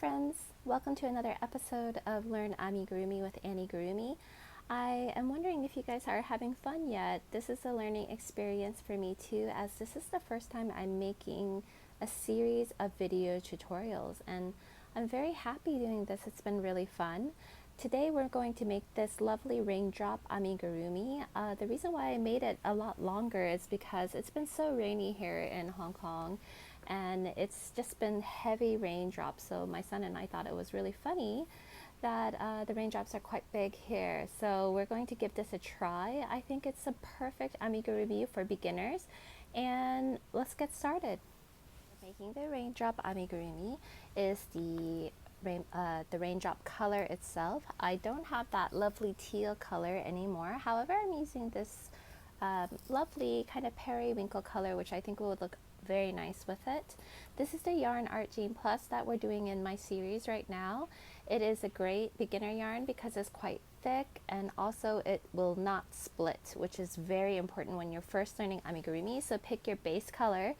friends, welcome to another episode of Learn Amigurumi with Anniegurumi. I am wondering if you guys are having fun yet. This is a learning experience for me too, as this is the first time I'm making a series of video tutorials, and I'm very happy doing this. It's been really fun. Today we're going to make this lovely Raindrop Amigurumi. The reason why I made it a lot longer is because it's been so rainy here in Hong Kong, and it's just been heavy raindrops. So my son and I thought it was really funny that the raindrops are quite big here. So we're going to give this a try. I think it's a perfect amigurumi for beginners, and let's get started. Making the Raindrop Amigurumi is the raindrop color itself. I don't have that lovely teal color anymore. However, I'm using this lovely kind of periwinkle color, which I think will look very nice with it. This is the yarn Art Gene Plus that we're doing in my series right now. It is a great beginner yarn because it's quite thick, and also it will not split, which is very important when you're first learning amigurumi. So pick your base color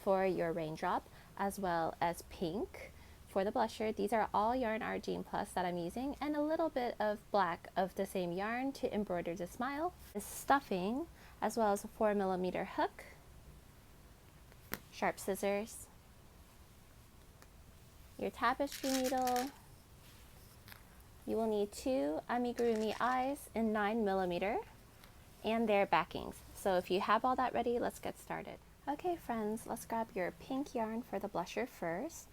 for your raindrop, as well as pink for the blusher. These are all yarn Art Gene Plus that I'm using, and a little bit of black of the same yarn to embroider the smile. The stuffing, as well as a 4mm hook, sharp scissors, your tapestry needle. You will need 2 amigurumi eyes in 9mm and their backings. So if you have all that ready, let's get started. Okay friends, let's grab your pink yarn for the blusher first.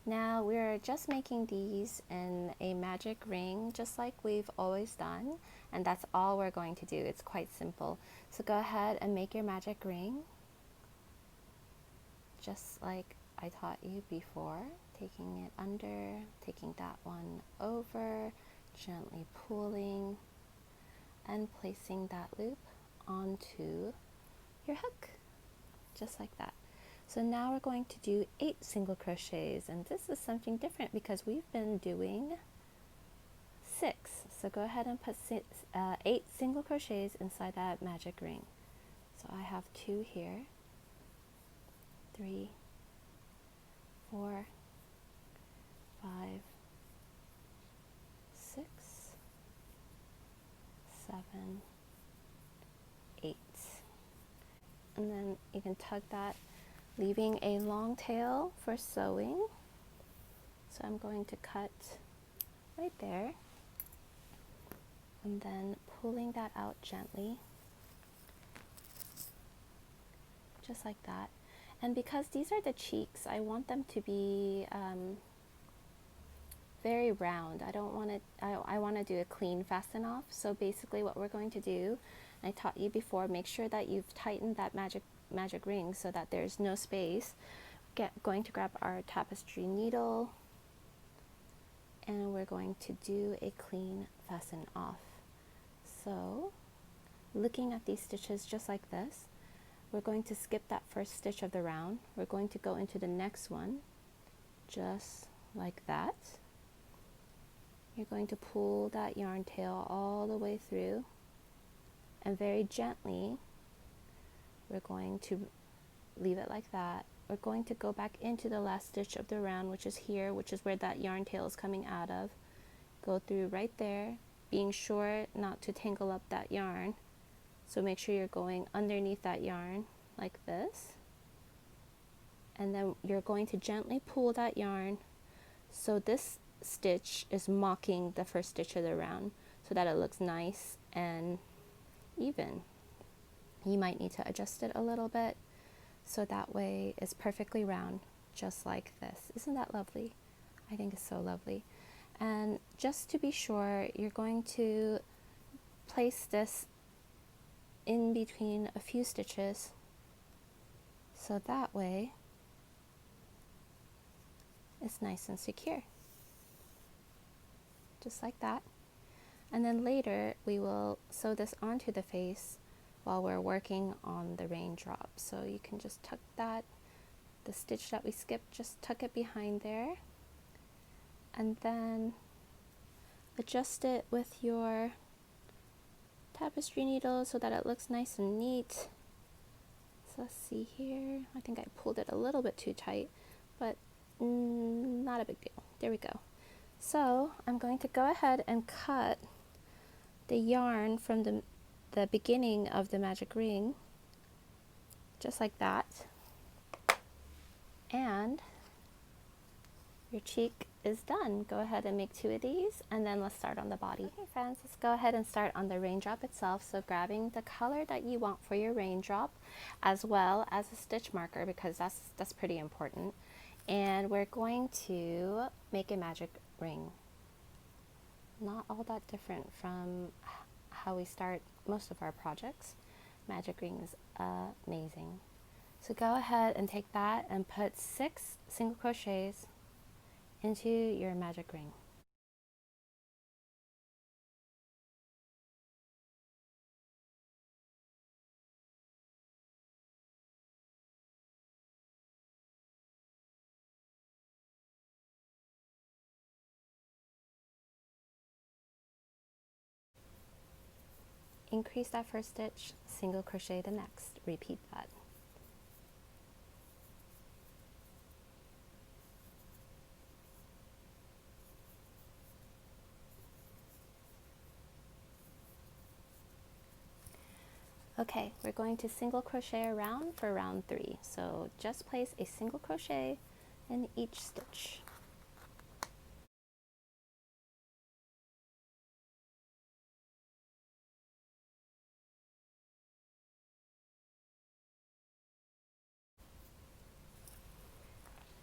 Now we're just making these in a magic ring, just like we've always done, and that's all we're going to do. It's quite simple. So go ahead and make your magic ring, just like I taught you before, taking it under, taking that one over, gently pulling, and placing that loop onto your hook, just like that. So now we're going to do 8 single crochets, and this is something different because we've been doing 6. So go ahead and put 8 single crochets inside that magic ring. So I have 2 here, 3, 4, 5, 6, 7, 8. And then you can tug that, leaving a long tail for sewing. So I'm going to cut right there, and then pulling that out gently, just like that. And because these are the cheeks, I want them to be very round. I don't want it, I want to do a clean fasten off. So basically what we're going to do, I taught you before, make sure that you've tightened that magic ring so that there's no space. Going to grab our tapestry needle, and we're going to do a clean fasten off. So looking at these stitches just like this, we're going to skip that first stitch of the round. We're going to go into the next one just like that. You're going to pull that yarn tail all the way through, and very gently we're going to leave it like that. We're going to go back into the last stitch of the round, which is here, which is where that yarn tail is coming out of. Go through right there, being sure not to tangle up that yarn. So make sure you're going underneath that yarn like this, and then you're going to gently pull that yarn so this stitch is mocking the first stitch of the round, so that it looks nice and even. You might need to adjust it a little bit so that way it's perfectly round, just like this. Isn't that lovely? I think it's so lovely. And just to be sure, you're going to place this in between a few stitches, so that way it's nice and secure, just like that. And then later we will sew this onto the face while we're working on the raindrop. So you can just tuck that, the stitch that we skipped, just tuck it behind there, and then adjust it with your tapestry needle so that it looks nice and neat. So let's see here, I think I pulled it a little bit too tight, but not a big deal. There we go. So I'm going to go ahead and cut the yarn from the beginning of the magic ring, just like that. And your cheek is done. Go ahead and make 2 of these, and then let's start on the body. Okay friends, let's go ahead and start on the raindrop itself. So grabbing the color that you want for your raindrop, as well as a stitch marker, because that's pretty important. And we're going to make a magic ring. Not all that different from how we start most of our projects. Magic ring is amazing. So go ahead and take that and put 6 single crochets into your magic ring. Increase that first stitch, single crochet the next, repeat that. Okay, we're going to single crochet around for round 3. So just place a single crochet in each stitch.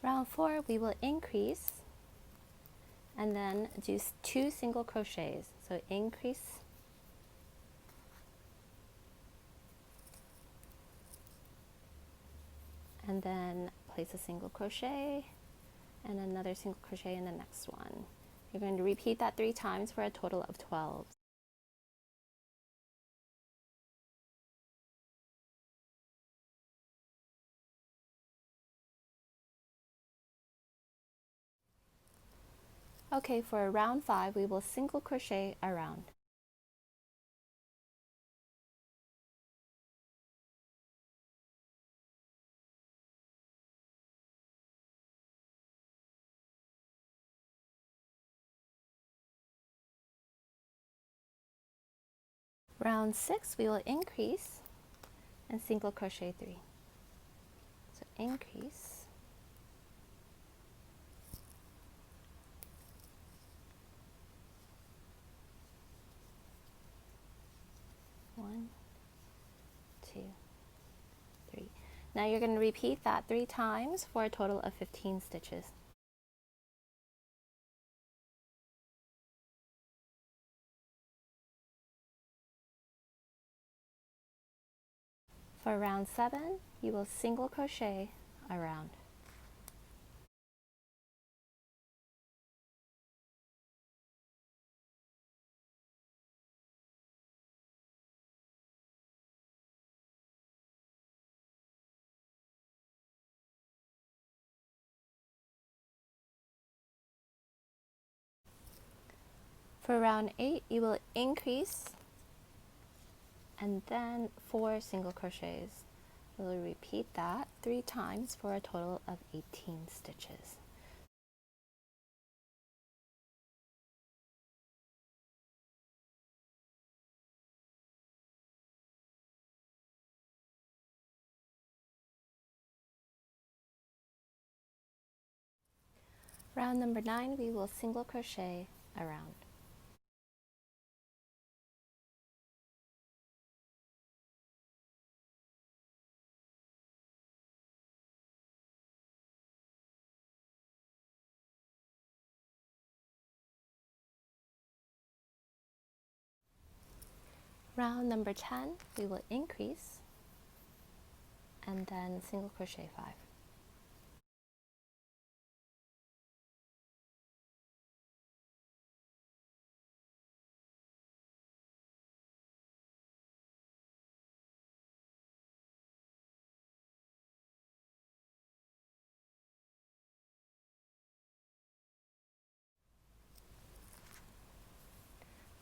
Round 4, we will increase and then do 2 single crochets. So increase and then place a single crochet and another single crochet in the next one. You're going to repeat that 3 times for a total of 12. Okay, for round 5, we will single crochet around. Round 6, we will increase and single crochet 3. So increase, one, 2, 3. Now you're going to repeat that 3 times for a total of 15 stitches. For round 7, you will single crochet around. For round 8, you will increase and then 4 single crochets. We'll repeat that 3 times for a total of 18 stitches. Round number 9, we will single crochet around. Round number 10, we will increase and then single crochet 5.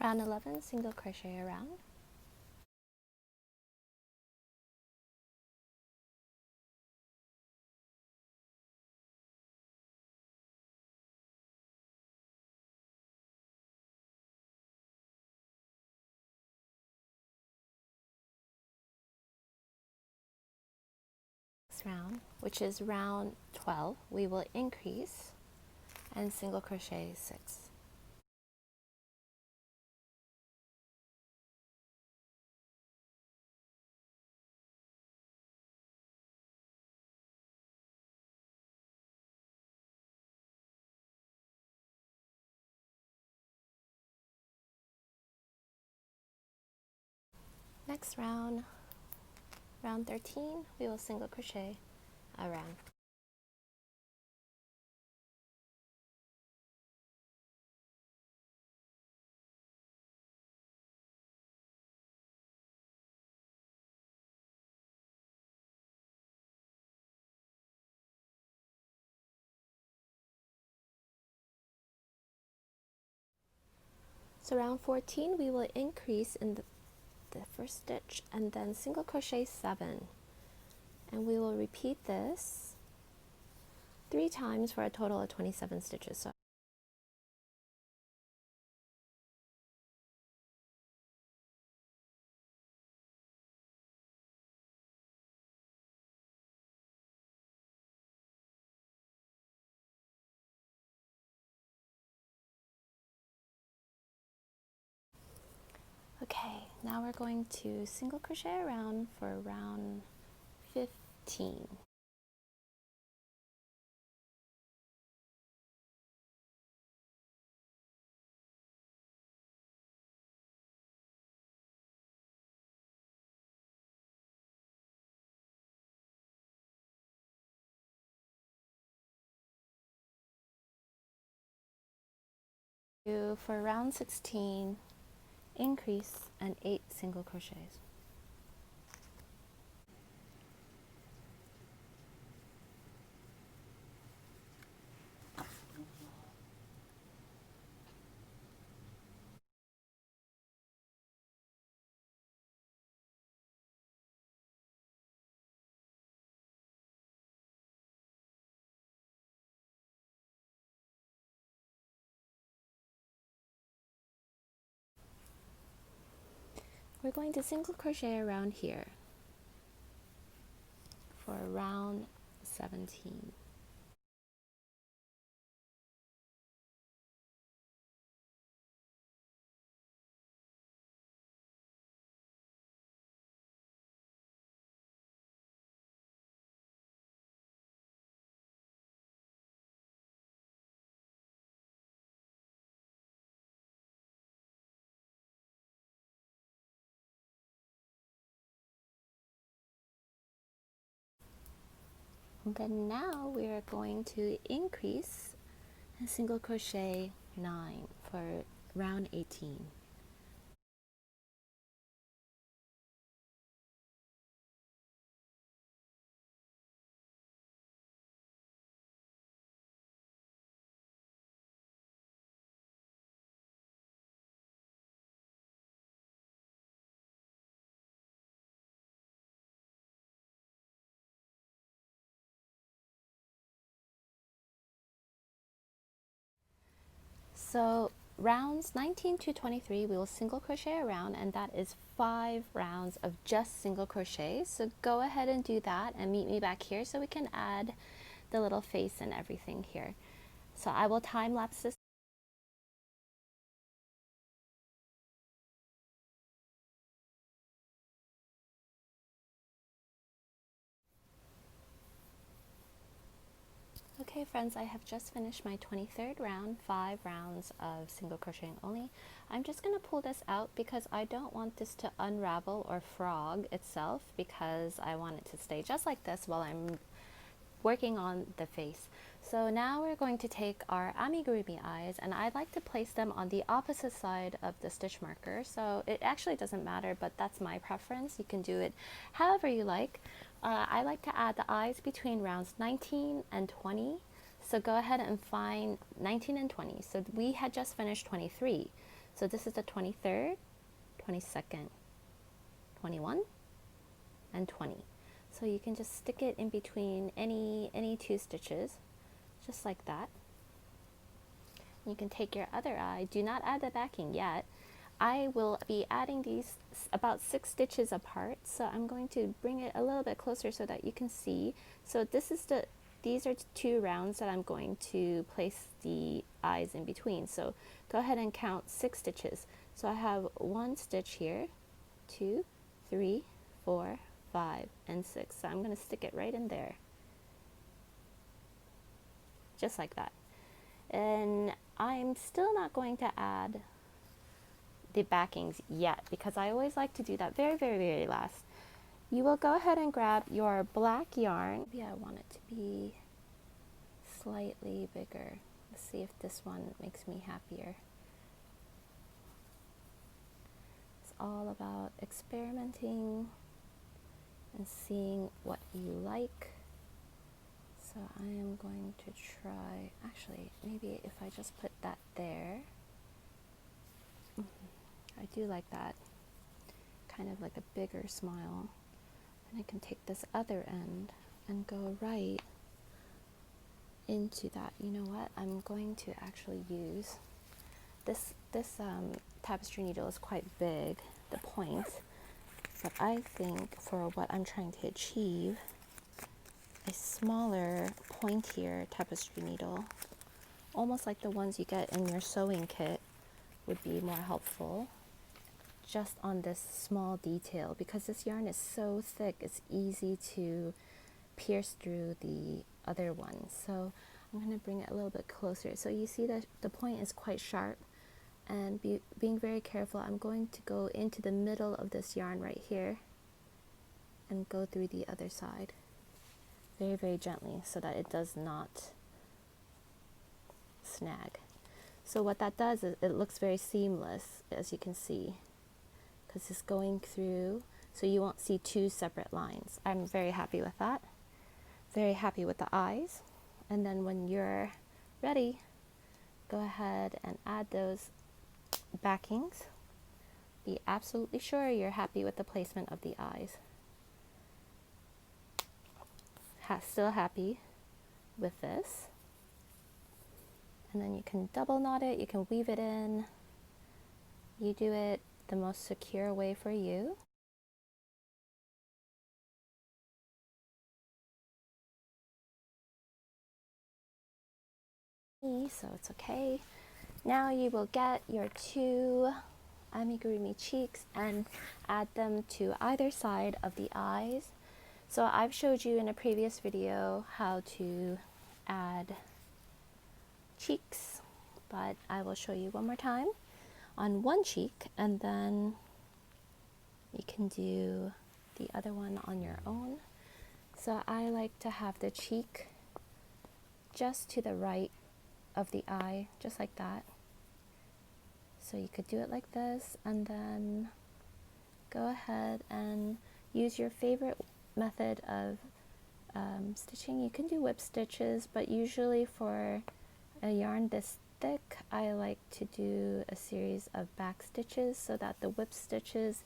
Round 11, single crochet around. next round, which is round 12, we will increase and single crochet 6. Next round, round 13, we will single crochet around. So round 14, we will increase in the first stitch and then single crochet 7. And we will repeat this 3 times for a total of 27 stitches. Okay, now we're going to single crochet around for round 15. For round 16, increase and 8 single crochets. We're going to single crochet around here for round 17. And then now we are going to increase and single crochet 9 for round 18. So rounds 19 to 23, we will single crochet around, and that is 5 rounds of just single crochet. So go ahead and do that and meet me back here so we can add the little face and everything here. So I will time lapse this. Okay friends, I have just finished my 23rd round, 5 rounds of single crocheting only. I'm just going to pull this out because I don't want this to unravel or frog itself, because I want it to stay just like this while I'm working on the face. So now we're going to take our amigurumi eyes, and I'd like to place them on the opposite side of the stitch marker. So it actually doesn't matter, but that's my preference. You can do it however you like. I like to add the eyes between rounds 19 and 20. So go ahead and find 19 and 20. So we had just finished 23. So this is the 23rd, 22nd, 21, and 20. So you can just stick it in between any 2 stitches, just like that. You can take your other eye. Do not add the backing yet. I will be adding these about 6 stitches apart, so I'm going to bring it a little bit closer so that you can see. So these are 2 rounds that I'm going to place the eyes in between. So go ahead and count 6 stitches. So I have 1 stitch here, 2, 3, 4, 5, and 6. So I'm going to stick it right in there, just like that. And I'm still not going to add the backings yet, because I always like to do that very last. You will go ahead and grab your black yarn. Maybe I want it to be slightly bigger. Let's see if this one makes me happier. It's all about experimenting and seeing what you like. So I am going to try, actually, maybe if I just put that there. I do like that, kind of like a bigger smile. And I can take this other end and go right into that. You know what? I'm going to actually use this tapestry needle is quite big, the point, but I think for what I'm trying to achieve, a smaller pointier tapestry needle, almost like the ones you get in your sewing kit, would be more helpful just on this small detail, because this yarn is so thick it's easy to pierce through the other ones. So I'm going to bring it a little bit closer so you see that the point is quite sharp, and being very careful. I'm going to go into the middle of this yarn right here and go through the other side very gently so that it does not snag. So what that does is it looks very seamless, as you can see, because it's going through, so you won't see 2 separate lines. I'm very happy with that. Very happy with the eyes. And then when you're ready, go ahead and add those backings. Be absolutely sure you're happy with the placement of the eyes. Still happy with this. And then you can double knot it, you can weave it in. You do it the most secure way for you. So it's okay. Now you will get your 2 amigurumi cheeks and add them to either side of the eyes. So I've showed you in a previous video how to add cheeks, but I will show you one more time on one cheek, and then you can do the other one on your own. So I like to have the cheek just to the right of the eye, just like that. So you could do it like this, and then go ahead and use your favorite method of stitching. You can do whip stitches, but usually for a yarn this thick, I like to do a series of back stitches so that the whip stitches,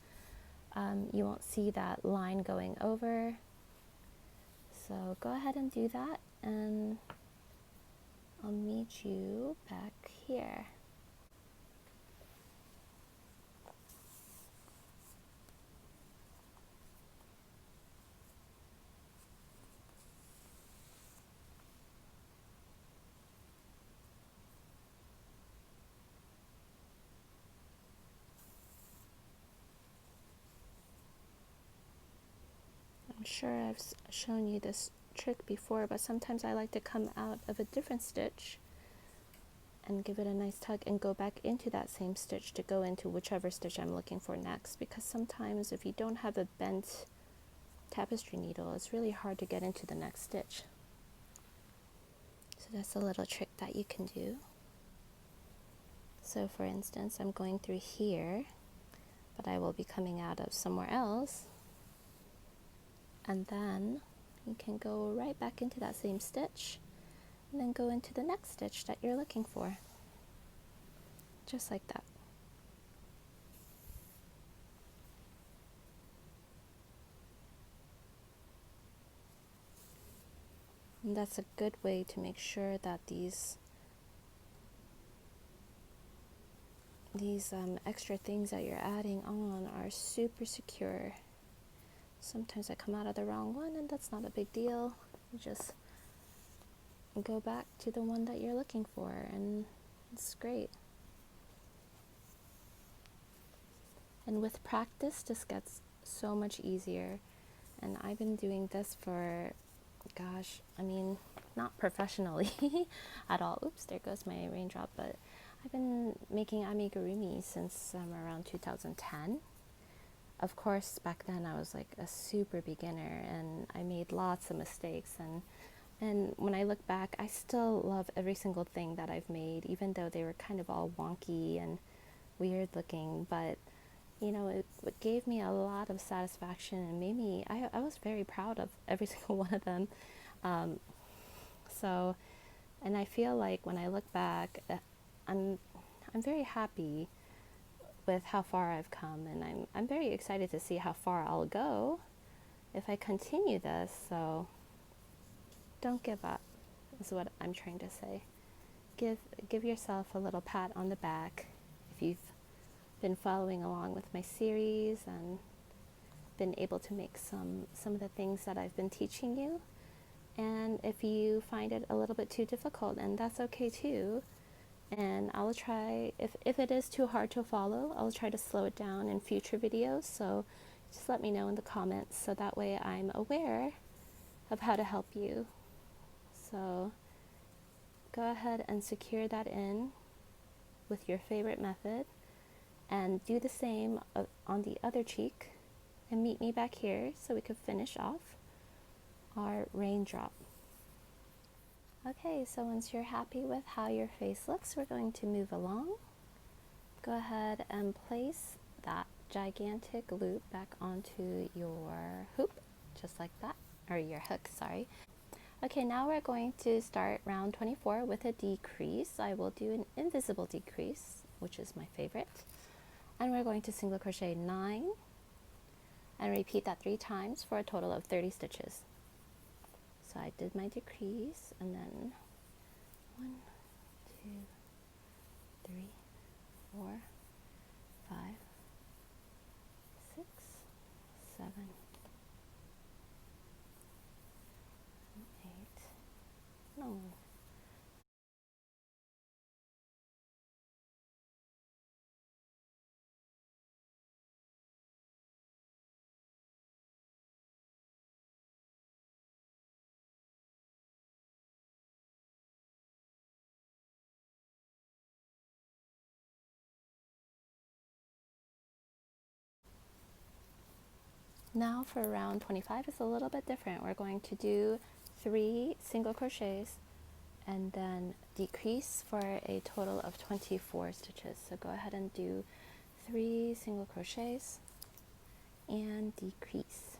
you won't see that line going over. So go ahead and do that, and I'll meet you back here. I'm sure I've shown you this trick before, but sometimes I like to come out of a different stitch and give it a nice tug and go back into that same stitch to go into whichever stitch I'm looking for next, because sometimes if you don't have a bent tapestry needle, it's really hard to get into the next stitch. So that's a little trick that you can do. So for instance, I'm going through here, but I will be coming out of somewhere else, and then you can go right back into that same stitch and then go into the next stitch that you're looking for, just like that. And that's a good way to make sure that these these extra things that you're adding on are super secure. Sometimes I come out of the wrong one, and that's not a big deal. You just go back to the one that you're looking for, and it's great. And with practice, this gets so much easier. And I've been doing this for, gosh, I mean, not professionally at all. Oops, there goes my raindrop. But I've been making amigurumi since around 2010. Of course, back then I was like a super beginner, and I made lots of mistakes. And when I look back, I still love every single thing that I've made, even though they were kind of all wonky and weird looking. But you know, it gave me a lot of satisfaction and made me, I was very proud of every single one of them. So, and I feel like when I look back, I'm very happy with how far I've come, and I'm very excited to see how far I'll go if I continue this. So, don't give up, is what I'm trying to say. Give yourself a little pat on the back if you've been following along with my series and been able to make some of the things that I've been teaching you. And if you find it a little bit too difficult, and that's okay too, and I'll try, if it is too hard to follow, I'll try to slow it down in future videos. So just let me know in the comments, so that way I'm aware of how to help you. So go ahead and secure that in with your favorite method. And do the same on the other cheek, and meet me back here so we can finish off our raindrop. Okay, so once you're happy with how your face looks, we're going to move along. Go ahead and place that gigantic loop back onto your hoop, just like that, or your hook, sorry. Okay, now we're going to start round 24 with a decrease. I will do an invisible decrease, which is my favorite. And we're going to single crochet 9 and repeat that 3 times for a total of 30 stitches. So I did my decrease, and then 1, 2, 3, 4, 5, 6, 7, 8, no. Now for round 25, it's a little bit different. We're going to do 3 single crochets and then decrease for a total of 24 stitches. So go ahead and do 3 single crochets and decrease.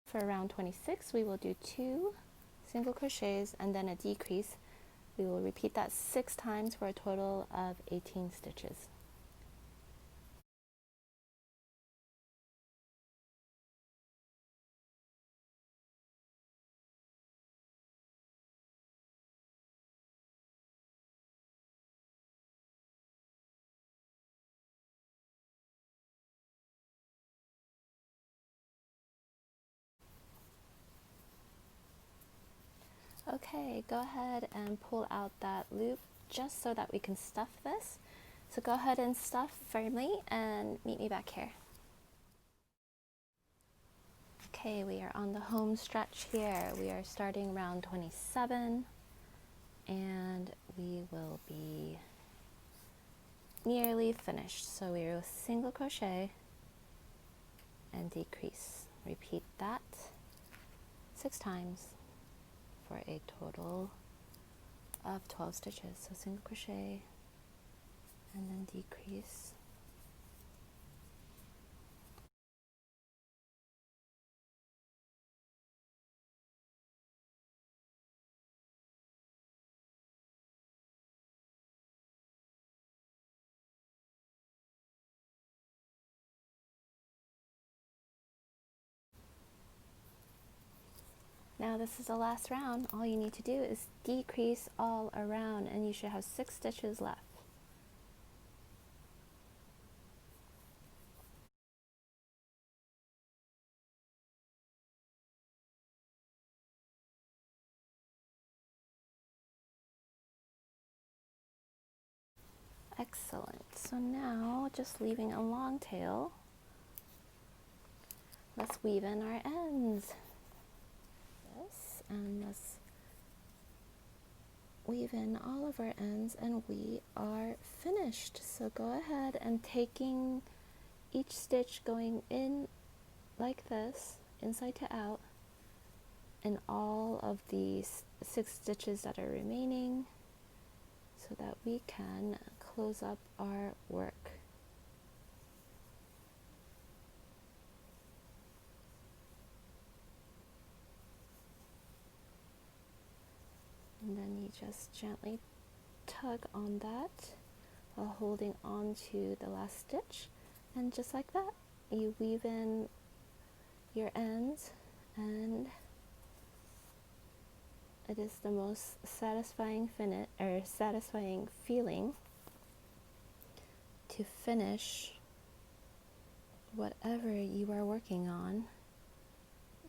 For round 26, we will do 2 single crochets and then a decrease. We will repeat that 6 times for a total of 18 stitches. Okay, go ahead and pull out that loop just so that we can stuff this. So go ahead and stuff firmly and meet me back here. Okay, we are on the home stretch here. We are starting round 27 and we will be nearly finished. So we will single crochet and decrease. Repeat that 6 times for a total of 12 stitches. So single crochet and then decrease. Now this is the last round. All you need to do is decrease all around and you should have 6 stitches left. Excellent. So now, just leaving a long tail, let's weave in our ends. Yes, and let's weave in all of our ends and we are finished. So go ahead and taking each stitch going in like this, inside to out, and all of these 6 stitches that are remaining so that we can close up our work. And then you just gently tug on that while holding on to the last stitch, and just like that you weave in your ends, and it is the most satisfying satisfying feeling to finish whatever you are working on.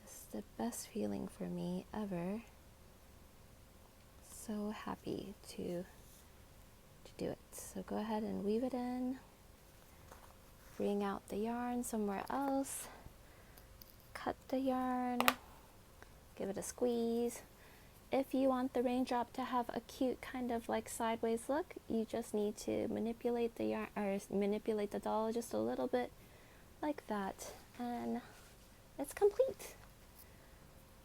It's the best feeling for me ever. So happy to do it. So go ahead and weave it in, bring out the yarn somewhere else, cut the yarn, give it a squeeze. If you want the raindrop to have a cute kind of like sideways look, you just need to manipulate the yarn or manipulate the doll just a little bit like that, and it's complete.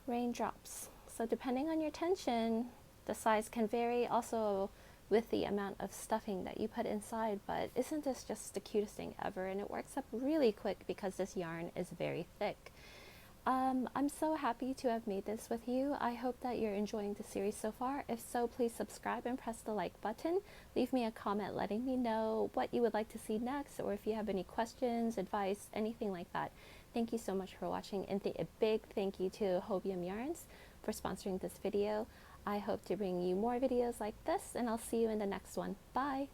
Raindrops. So depending on your tension, the size can vary also with the amount of stuffing that you put inside, but isn't this just the cutest thing ever? And it works up really quick because this yarn is very thick. I'm so happy to have made this with you. I hope that you're enjoying the series so far. If so, please subscribe and press the like button. Leave me a comment letting me know what you would like to see next, or if you have any questions, advice, anything like that. Thank you so much for watching, and a big thank you to Hobium Yarns for sponsoring this video. I hope to bring you more videos like this, and I'll see you in the next one. Bye!